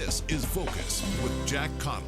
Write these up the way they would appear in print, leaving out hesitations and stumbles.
This is Focus with Jack Cottle.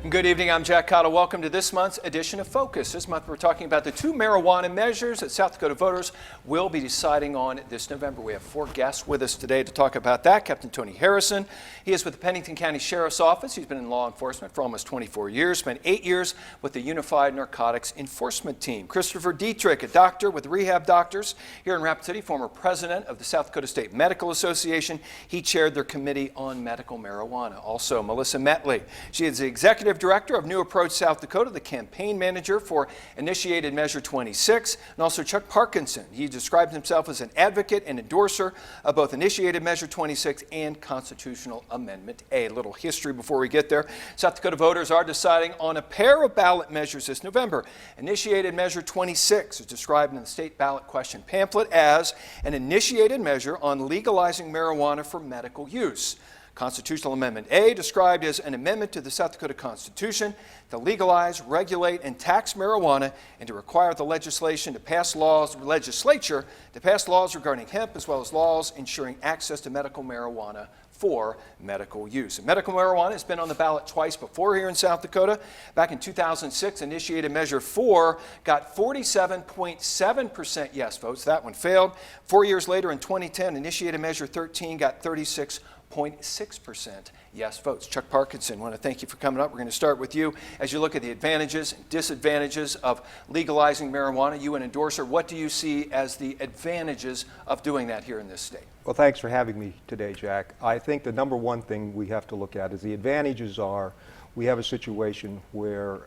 Good evening, I'm Jack Cottle. Welcome to this month's edition of Focus. This month we're talking about the two marijuana measures that South Dakota voters will be deciding on this November. We have four guests with us today to talk about that. Captain Tony Harrison, he is with the Pennington County Sheriff's Office. He's been in law enforcement for almost 24 years, spent 8 years with the Unified Narcotics Enforcement Team. Christopher Dietrich, a doctor with Rehab Doctors here in Rapid City, former president of the South Dakota State Medical Association. He chaired their Committee on Medical Marijuana. Also, Melissa Metley, she is the executive director of New Approach South Dakota, the campaign manager for Initiated Measure 26, and also Chuck Parkinson. He describes himself as an advocate and endorser of both Initiated Measure 26 and Constitutional Amendment A. A little history before we get there. South Dakota voters are deciding on a pair of ballot measures this November. Initiated Measure 26 is described in the state ballot question pamphlet as an initiated measure on legalizing marijuana for medical use. Constitutional Amendment A, described as an amendment to the South Dakota Constitution to legalize, regulate, and tax marijuana and to require the legislature to pass laws regarding hemp as well as laws ensuring access to medical marijuana for medical use. And medical marijuana has been on the ballot twice before here in South Dakota. Back in 2006, Initiated Measure 4 got 47.7% yes votes. That one failed. 4 years later in 2010, Initiated Measure 13 got 36.6% yes votes. Chuck Parkinson, I want to thank you for coming up. We're going to start with you. As you look at the advantages and disadvantages of legalizing marijuana, you an endorser, what do you see as the advantages of doing that here in this state? Well, thanks for having me today, Jack. I think the number one thing we have to look at is the advantages are we have a situation where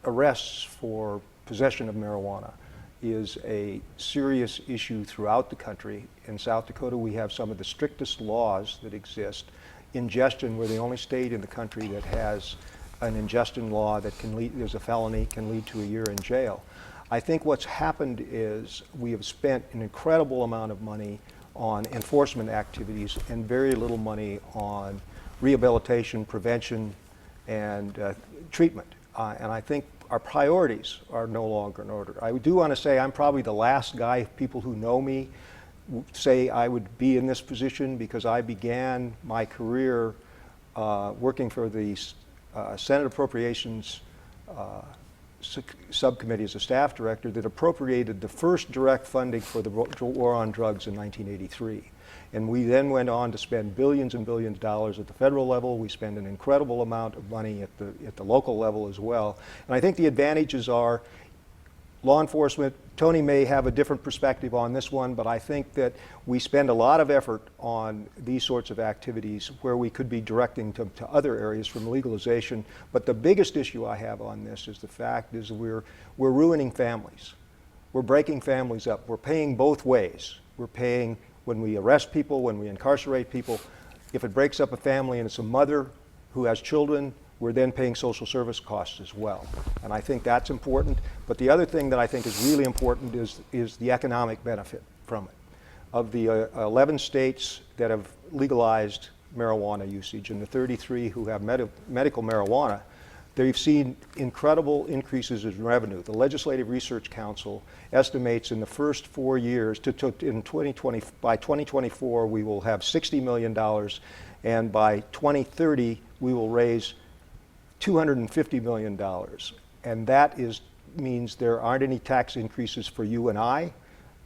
arrests for possession of marijuana is a serious issue throughout the country. In South Dakota, we have some of the strictest laws that exist. Ingestion, we're the only state in the country that has an ingestion law that can lead, there's a felony, can lead to a year in jail. I think what's happened is we have spent an incredible amount of money on enforcement activities and very little money on rehabilitation, prevention, and treatment. And I think our priorities are no longer in order. I do want to say I'm probably the last guy, people who know me say I would be in this position because I began my career working for the Senate Appropriations Subcommittee as a staff director that appropriated the first direct funding for the war on drugs in 1983. And we then went on to spend billions and billions of dollars at the federal level. We spend an incredible amount of money at the local level as well. And I think the advantages are law enforcement. Tony may have a different perspective on this one, but I think that we spend a lot of effort on these sorts of activities where we could be directing to other areas from legalization. But the biggest issue I have on this is the fact is we're ruining families. We're breaking families up. We're paying both ways. We're paying when we arrest people, when we incarcerate people. If it breaks up a family and it's a mother who has children, we're then paying social service costs as well. And I think that's important. But the other thing that I think is really important is the economic benefit from it. Of the 11 states that have legalized marijuana usage and the 33 who have medical marijuana, they've seen incredible increases in revenue. The Legislative Research Council estimates in the first 4 years, by 2024 we will have $60 million, and by 2030 we will raise $250 million. And that means there aren't any tax increases for you and I,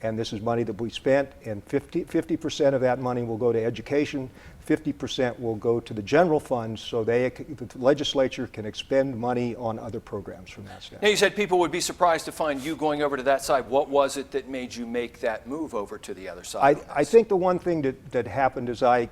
and this is money that we spent, and 50% of that money will go to education, 50% will go to the general fund so the legislature can expend money on other programs from that standpoint. Now, you said people would be surprised to find you going over to that side. What was it that made you make that move over to the other side? I think the one thing that happened as I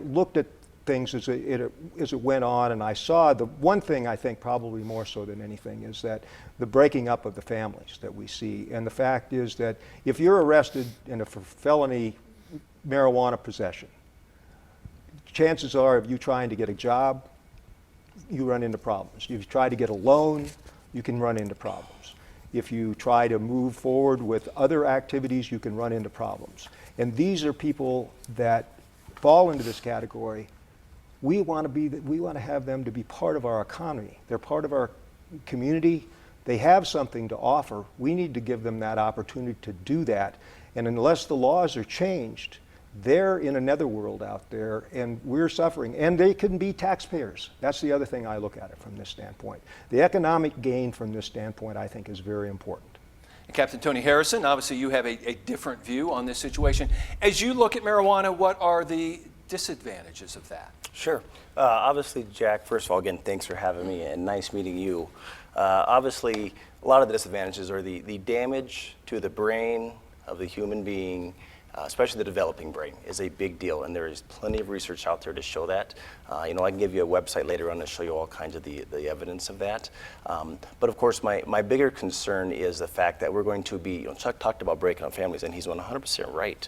looked at things as it went on, and I saw the one thing I think probably more so than anything is that the breaking up of the families that we see. And the fact is that if you're arrested in a felony marijuana possession, chances are of you trying to get a job, you run into problems. If you try to get a loan, you can run into problems. If you try to move forward with other activities, you can run into problems. And these are people that fall into this category. We want to have them to be part of our economy. They're part of our community. They have something to offer. We need to give them that opportunity to do that. And unless the laws are changed, They're in another world out there, and we're suffering. And they can be taxpayers. That's the other thing I look at it from this standpoint. The economic gain from this standpoint, I think, is very important. And Captain Tony Harrison, obviously you have a different view on this situation. As you look at marijuana, what are the disadvantages of that? Sure. Obviously, Jack, first of all, again, thanks for having me, and nice meeting you. Obviously, a lot of the disadvantages are the damage to the brain of the human being, especially the developing brain, is a big deal, and there is plenty of research out there to show that. I can give you a website later on to show you all kinds of the evidence of that. But of course, my bigger concern is the fact that we're going to be, Chuck talked about breaking up families, and he's 100% right.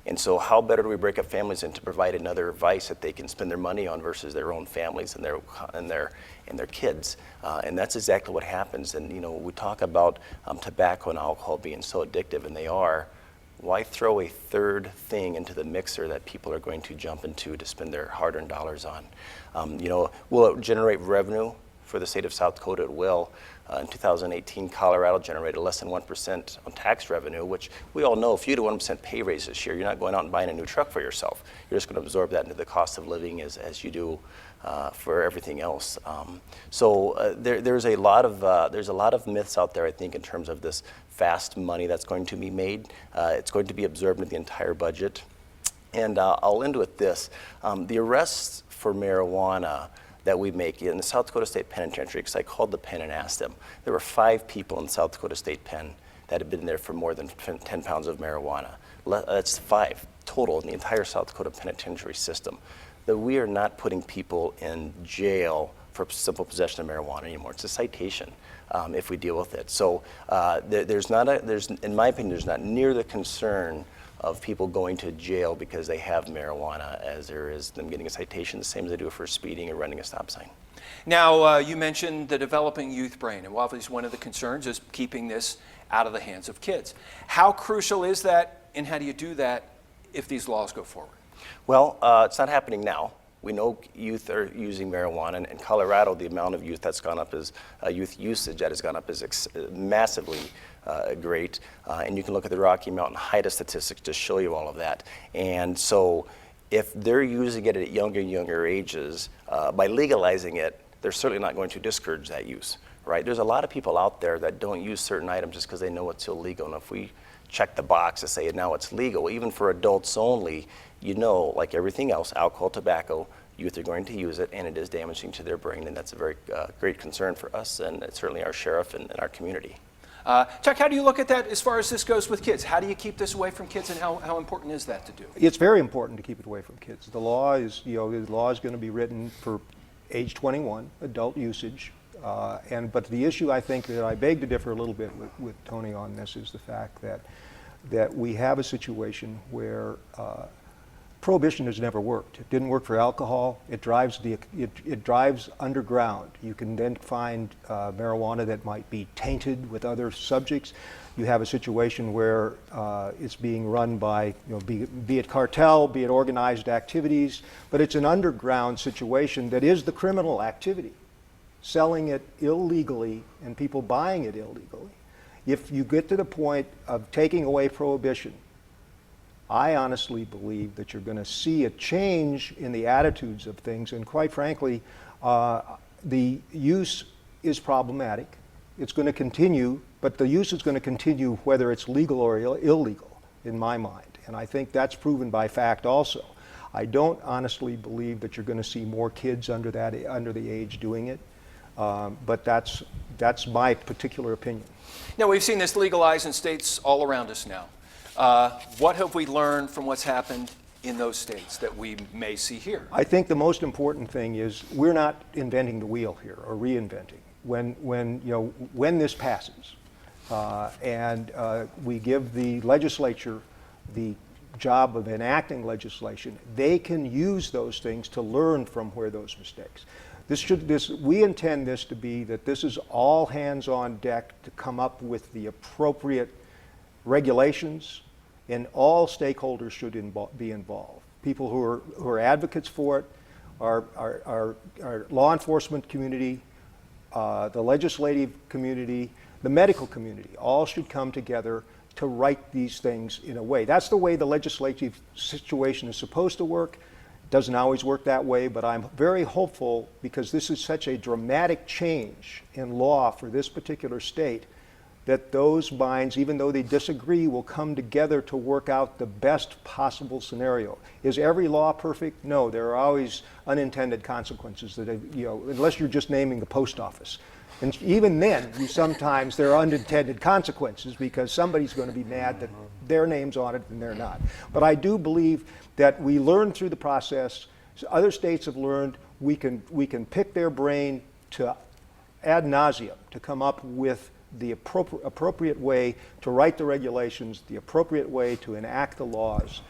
And so how better do we break up families and to provide another vice that they can spend their money on versus their own families and their kids? And that's exactly what happens. And we talk about tobacco and alcohol being so addictive, and they are. Why throw a third thing into the mixer that people are going to jump into to spend their hard-earned dollars on? Will it generate revenue for the state of South Dakota? It will. In 2018, Colorado generated less than 1% on tax revenue, which we all know if you do 1% pay raise this year, you're not going out and buying a new truck for yourself. You're just going to absorb that into the cost of living as you do for everything else. There's a lot of myths out there, I think, in terms of this fast money that's going to be made. It's going to be absorbed into the entire budget. And I'll end with this. The arrests for marijuana that we make in the South Dakota State Penitentiary, because I called the pen and asked them. There were 5 people in the South Dakota State Pen that had been there for more than 10 pounds of marijuana. That's 5 total in the entire South Dakota penitentiary system. That we are not putting people in jail for simple possession of marijuana anymore. It's a citation if we deal with it. So in my opinion, there's not near the concern of people going to jail because they have marijuana as there is them getting a citation, the same as they do for speeding or running a stop sign. Now, you mentioned the developing youth brain, and obviously one of the concerns is keeping this out of the hands of kids. How crucial is that, and how do you do that if these laws go forward? Well, it's not happening now. We know youth are using marijuana, and in Colorado, the amount of youth that's gone up is youth usage that has gone up is massively great. And you can look at the Rocky Mountain HIDA statistics to show you all of that. And so if they're using it at younger ages, by legalizing it, they're certainly not going to discourage that use, right? There's a lot of people out there that don't use certain items just because they know it's illegal. And if we check the box to say now it's legal, even for adults only, like everything else, alcohol, tobacco, youth are going to use it, and it is damaging to their brain, and that's a very great concern for us, and certainly our sheriff and our community. Chuck, how do you look at that as far as this goes with kids? How do you keep this away from kids, and how important is that to do? It's very important to keep it away from kids. The law is, the law is going to be written for age 21, adult usage. But the issue, I think, that I beg to differ a little bit with Tony on this is the fact that we have a situation where prohibition has never worked. It didn't work for alcohol. It drives underground. You can then find marijuana that might be tainted with other subjects. You have a situation where it's being run by, be it cartel, be it organized activities, but it's an underground situation that is the criminal activity, selling it illegally and people buying it illegally. If you get to the point of taking away prohibition, I honestly believe that you're going to see a change in the attitudes of things, and quite frankly, the use is problematic. It's going to continue, but the use is going to continue whether it's legal or illegal, in my mind, and I think that's proven by fact also. I don't honestly believe that you're going to see more kids under the age doing it, but that's my particular opinion. Now, we've seen this legalized in states all around us now. What have we learned from what's happened in those states that we may see here? I think the most important thing is we're not inventing the wheel here or reinventing. When this passes and we give the legislature the job of enacting legislation, they can use those things to learn from where those mistakes. We intend this to be that this is all hands on deck to come up with the appropriate regulations, and all stakeholders should be involved. People who are advocates for it, our law enforcement community, the legislative community, the medical community, all should come together to write these things in a way. That's the way the legislative situation is supposed to work. Doesn't always work that way, but I'm very hopeful, because this is such a dramatic change in law for this particular state, that those minds, even though they disagree, will come together to work out the best possible scenario. Is every law perfect? No, there are always unintended consequences that, unless you're just naming the post office. And even then, sometimes there are unintended consequences, because somebody's going to be mad that their name's on it and they're not. But I do believe that we learn through the process. Other states have learned. We can pick their brain to ad nauseum to come up with the appropriate way to write the regulations, the appropriate way to enact the laws,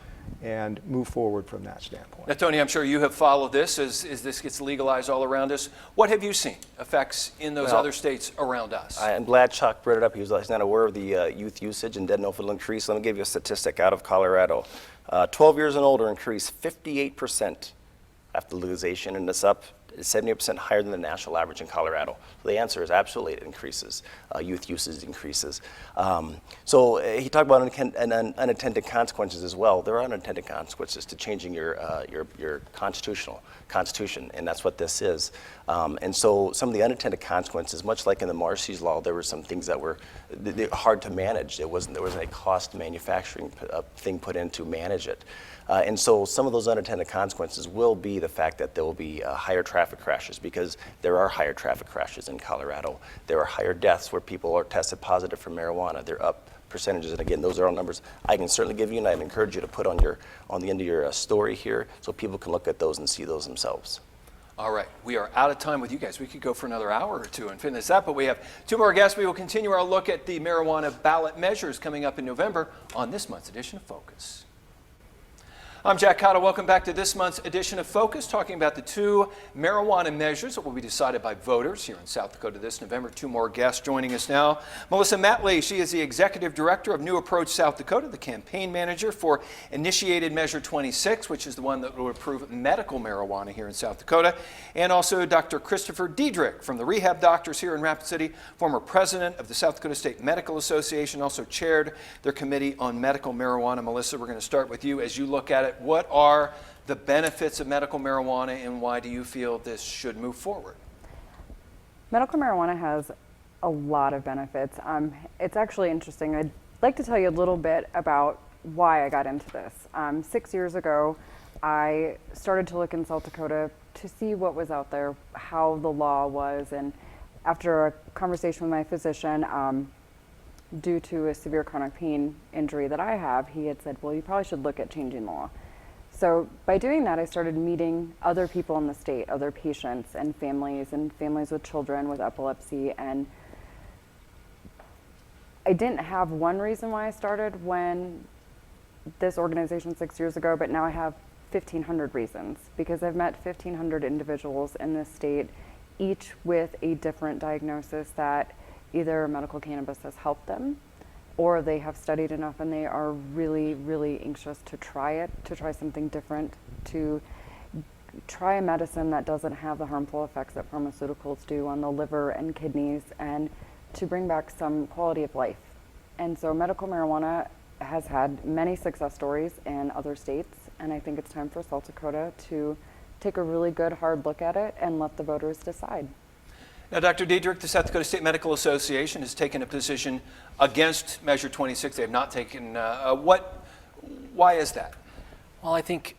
and move forward from that standpoint. Now, Tony, I'm sure you have followed this as this gets legalized all around us. What have you seen effects in those other states around us? I'm glad Chuck brought it up. He's not aware of the youth usage and didn't know if it'll increase. Let me give you a statistic out of Colorado. 12 years and older increased 58% after legalization, and it's up 70% higher than the national average in Colorado. So the answer is absolutely it increases. Youth usage increases. So he talked about unintended consequences as well. There are unintended consequences to changing your constitution, and that's what this is. And so some of the unintended consequences, much like in the Marcy's Law, there were some things that were hard to manage. There wasn't a cost manufacturing thing put in to manage it. And so some of those unintended consequences will be the fact that there will be higher traffic crashes, because there are higher traffic crashes in Colorado. There are higher deaths where people are tested positive for marijuana. They're up percentages, and again, those are all numbers I can certainly give you, and I'd encourage you to put on the end of your story here, so people can look at those and see those themselves. All right, we are out of time with you guys. We could go for another hour or two and finish that, but we have two more guests. We will continue our look at the marijuana ballot measures coming up in November on this month's edition of Focus. I'm Jack Cotta. Welcome back to this month's edition of Focus, talking about the two marijuana measures that will be decided by voters here in South Dakota this November. Two more guests joining us now. Melissa Matley, she is the Executive Director of New Approach South Dakota, the campaign manager for Initiated Measure 26, which is the one that will approve medical marijuana here in South Dakota. And also Dr. Christopher Diedrich from the Rehab Doctors here in Rapid City, former president of the South Dakota State Medical Association, also chaired their committee on medical marijuana. Melissa, we're going to start with you as you look at it. What are the benefits of medical marijuana, and why do you feel this should move forward? Medical marijuana has a lot of benefits. It's actually interesting. I'd like to tell you a little bit about why I got into this. 6 years ago, I started to look in South Dakota to see what was out there, how the law was, and after a conversation with my physician, due to a severe chronic pain injury that I have, he had said, well, you probably should look at changing the law. So by doing that, I started meeting other people in the state, other patients and families with children with epilepsy. And I didn't have one reason why I started when this organization 6 years ago, but now I have 1,500 reasons, because I've met 1,500 individuals in this state, each with a different diagnosis that either medical cannabis has helped them, or they have studied enough and they are really, really anxious to try it, to try something different, to try a medicine that doesn't have the harmful effects that pharmaceuticals do on the liver and kidneys, and to bring back some quality of life. And so medical marijuana has had many success stories in other states, and I think it's time for South Dakota to take a really good, hard look at it and let the voters decide. Now, Dr. Diedrich, the South Dakota State Medical Association has taken a position against Measure 26. They have not taken, why is that? Well, I think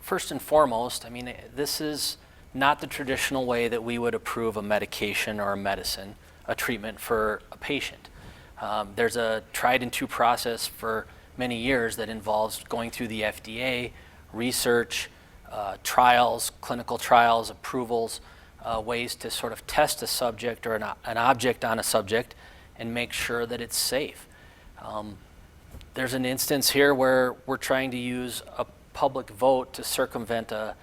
first and foremost, I mean, this is not the traditional way that we would approve a medication or a medicine, a treatment for a patient. There's a tried and true process for many years that involves going through the FDA, research, trials, clinical trials, approvals, ways to sort of test a subject or an object on a subject and make sure that it's safe. There's an instance here where we're trying to use a public vote to circumvent a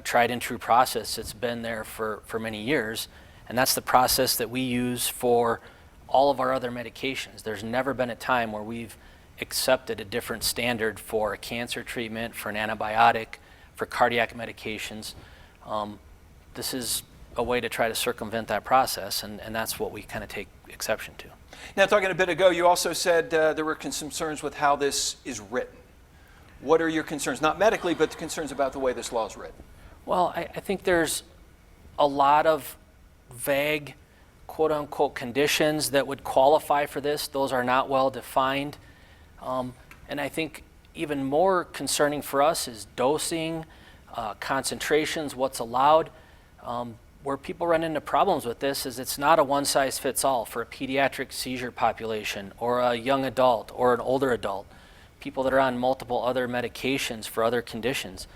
tried and true process that's been there for many years, and that's the process that we use for all of our other medications. There's never been a time where we've accepted a different standard for a cancer treatment, for an antibiotic, for cardiac medications. This is a way to try to circumvent that process, and that's what we kind of take exception to. Now, talking a bit ago, you also said there were concerns with how this is written. What are your concerns? Not medically, but the concerns about the way this law is written. Well, I think there's a lot of vague, quote-unquote, conditions that would qualify for this. Those are not well defined. And I think even more concerning for us is dosing, concentrations, what's allowed. Where people run into problems with this is it's not a one-size-fits-all for a pediatric seizure population or a young adult or an older adult, people that are on multiple other medications for other conditions.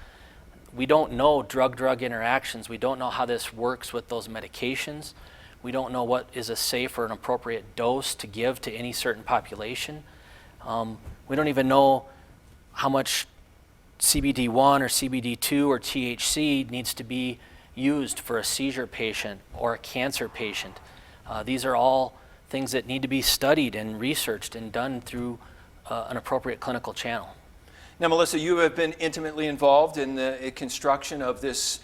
We don't know drug-drug interactions. We don't know how this works with those medications. We don't know what is a safe or an appropriate dose to give to any certain population. We don't even know how much CBD1 or CBD2 or THC needs to be used for a seizure patient or a cancer patient. These are all things that need to be studied and researched and done through an appropriate clinical channel. Now, Melissa, you have been intimately involved in the construction of this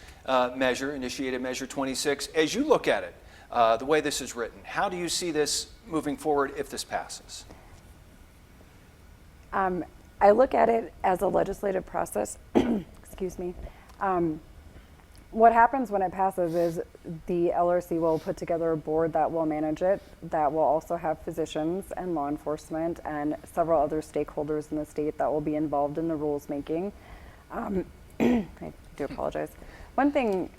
measure, initiated Measure 26. As you look at it, the way this is written, how do you see this moving forward if this passes? I look at it as a legislative process. Excuse me. What happens when it passes is the LRC will put together a board that will manage it, that will also have physicians and law enforcement and several other stakeholders in the state that will be involved in the rules making. I do apologize. One thing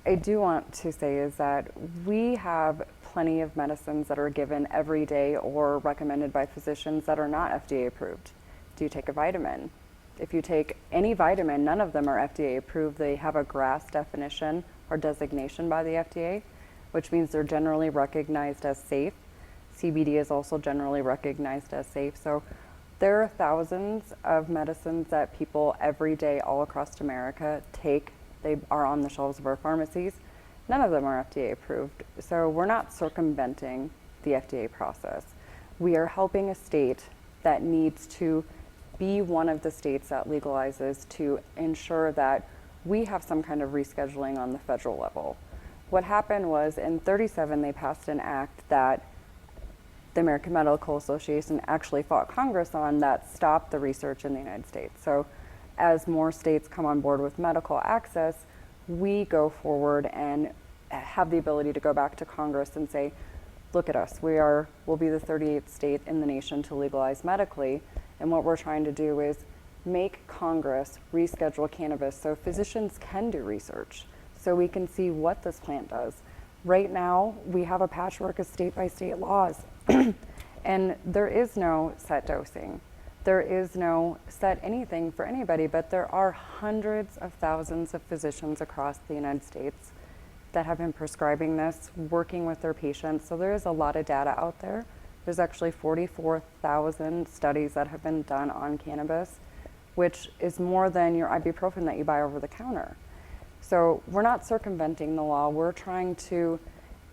I do want to say is that we have plenty of medicines that are given every day or recommended by physicians that are not FDA approved. Do you take a vitamin? If you take any vitamin, none of them are FDA approved. They have a GRAS definition or designation by the FDA, which means they're generally recognized as safe. CBD is also generally recognized as safe. So there are thousands of medicines that people every day all across America take. They are on the shelves of our pharmacies. None of them are FDA approved. So we're not circumventing the FDA process. We are helping a state that needs to be one of the states that legalizes to ensure that we have some kind of rescheduling on the federal level. What happened was in '37 they passed an act that the American Medical Association actually fought Congress on that stopped the research in the United States. So as more states come on board with medical access, we go forward and have the ability to go back to Congress and say, look at us, we'll be the 38th state in the nation to legalize medically. And what we're trying to do is make Congress reschedule cannabis so physicians can do research, so we can see what this plant does. Right now, we have a patchwork of state-by-state laws, and there is no set dosing. There is no set anything for anybody, but there are hundreds of thousands of physicians across the United States that have been prescribing this, working with their patients, so there is a lot of data out there. There's actually 44,000 studies that have been done on cannabis, which is more than your ibuprofen that you buy over the counter. So we're not circumventing the law. We're trying to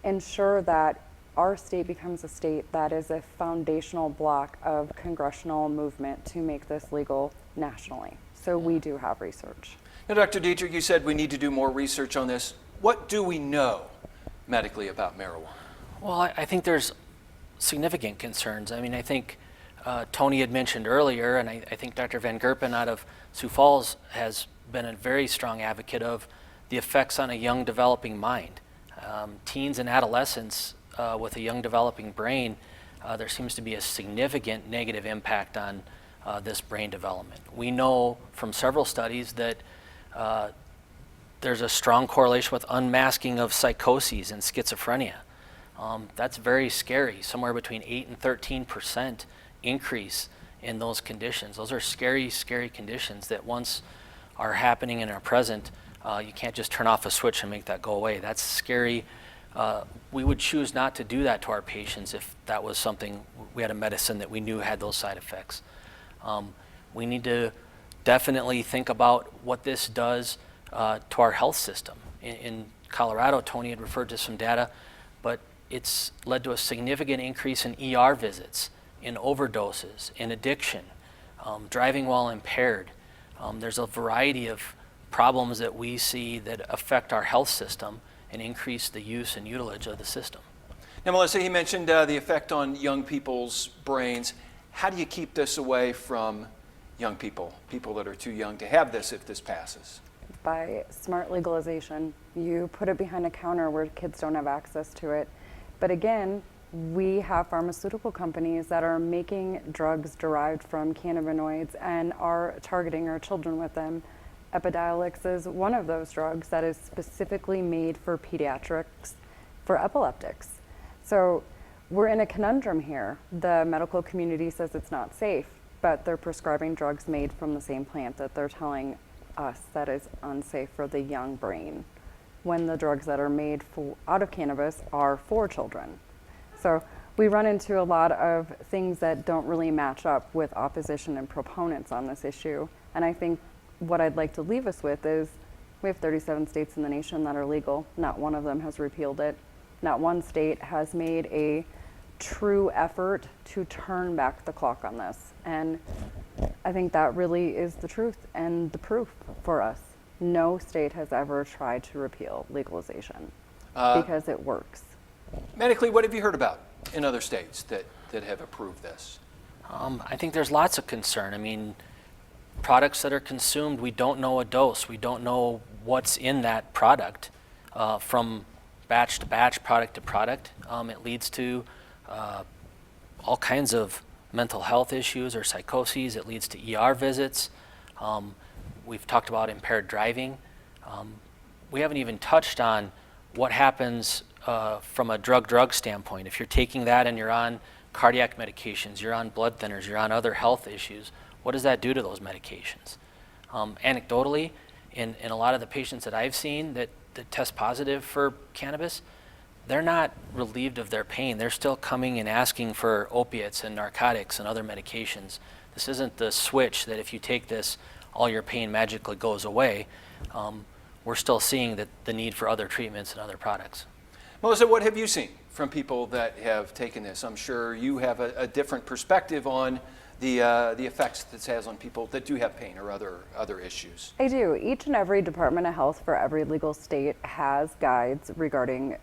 ensure that our state becomes a state that is a foundational block of congressional movement to make this legal nationally. So we do have research. Now, Dr. Dietrich, you said we need to do more research on this. What do we know medically about marijuana? Well, I think there's significant concerns. I mean, I think Tony had mentioned earlier, and I think Dr. Van Gerpen out of Sioux Falls has been a very strong advocate of the effects on a young developing mind. Teens and adolescents with a young developing brain, there seems to be a significant negative impact on this brain development. We know from several studies that there's a strong correlation with unmasking of psychoses and schizophrenia. That's very scary, somewhere between 8 and 13% increase in those conditions. Those are scary, scary conditions that once are happening and are present, you can't just turn off a switch and make that go away. That's scary. We would choose not to do that to our patients if that was something, we had a medicine that we knew had those side effects. We need to definitely think about what this does to our health system. In Colorado, Tony had referred to some data, but it's led to a significant increase in ER visits, in overdoses, in addiction, driving while impaired. There's a variety of problems that we see that affect our health system and increase the use and utilage of the system. Now, Melissa, he mentioned the effect on young people's brains. How do you keep this away from young people, people that are too young to have this if this passes? By smart legalization. You put it behind a counter where kids don't have access to it. But again, we have pharmaceutical companies that are making drugs derived from cannabinoids and are targeting our children with them. Epidiolex is one of those drugs that is specifically made for pediatrics, for epileptics. So we're in a conundrum here. The medical community says it's not safe, but they're prescribing drugs made from the same plant that they're telling us that is unsafe for the young brain, when the drugs that are made out of cannabis are for children. So we run into a lot of things that don't really match up with opposition and proponents on this issue. And I think what I'd like to leave us with is we have 37 states in the nation that are legal. Not one of them has repealed it. Not one state has made a true effort to turn back the clock on this. And I think that really is the truth and the proof for us. No state has ever tried to repeal legalization because it works. Medically, what have you heard about in other states that have approved this? I think there's lots of concern. I mean, products that are consumed, we don't know a dose. We don't know what's in that product from batch to batch, product to product. It leads to all kinds of mental health issues or psychoses. It leads to ER visits. We've talked about impaired driving. We haven't even touched on what happens from a drug standpoint. If you're taking that and you're on cardiac medications, you're on blood thinners, you're on other health issues, what does that do to those medications? Anecdotally, in a lot of the patients that I've seen that test positive for cannabis, they're not relieved of their pain. They're still coming and asking for opiates and narcotics and other medications. This isn't the switch that if you take this, all your pain magically goes away. We're still seeing the need for other treatments and other products. Melissa, what have you seen from people that have taken this? I'm sure you have a different perspective on the effects this has on people that do have pain or other issues. I do. Each and every Department of Health for every legal state has guides regarding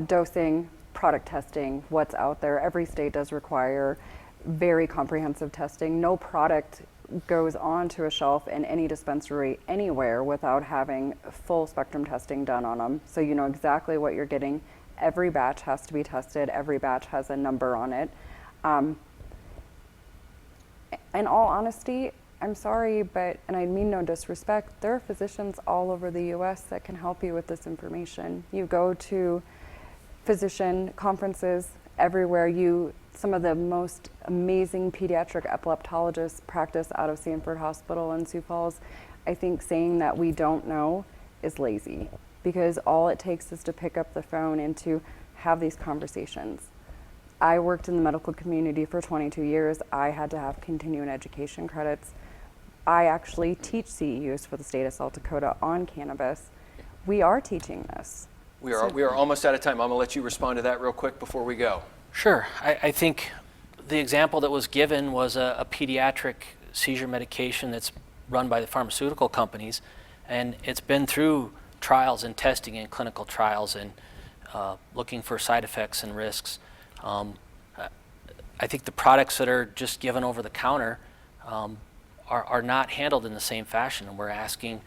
dosing, product testing, what's out there. Every state does require very comprehensive testing. No product goes onto a shelf in any dispensary anywhere without having full spectrum testing done on them. So you know exactly what you're getting. Every batch has to be tested. Every batch has a number on it. In all honesty, I'm sorry, but, and I mean no disrespect, there are physicians all over the US that can help you with this information. You go to physician conferences everywhere. Some of the most amazing pediatric epileptologists practice out of Sanford Hospital in Sioux Falls. I think saying that we don't know is lazy, because all it takes is to pick up the phone and to have these conversations. I worked in the medical community for 22 years. I had to have continuing education credits. I actually teach CEUs for the state of South Dakota on cannabis. We are teaching this. We are almost out of time. I'm going to let you respond to that real quick before we go. Sure. I think the example that was given was a pediatric seizure medication that's run by the pharmaceutical companies, and it's been through trials and testing and clinical trials and looking for side effects and risks. I think the products that are just given over the counter are not handled in the same fashion, and we're asking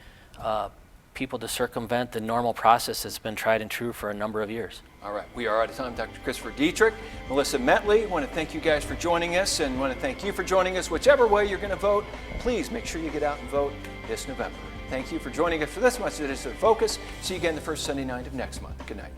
people to circumvent the normal process that's been tried and true for a number of years. All right, we are out of time. Dr. Christopher Dietrich, Melissa Metley, want to thank you guys for joining us, and want to thank you for joining us. Whichever way you're going to vote, please make sure you get out and vote this November. Thank you for joining us for this month's edition of Focus. See you again the first Sunday night of next month. Good night.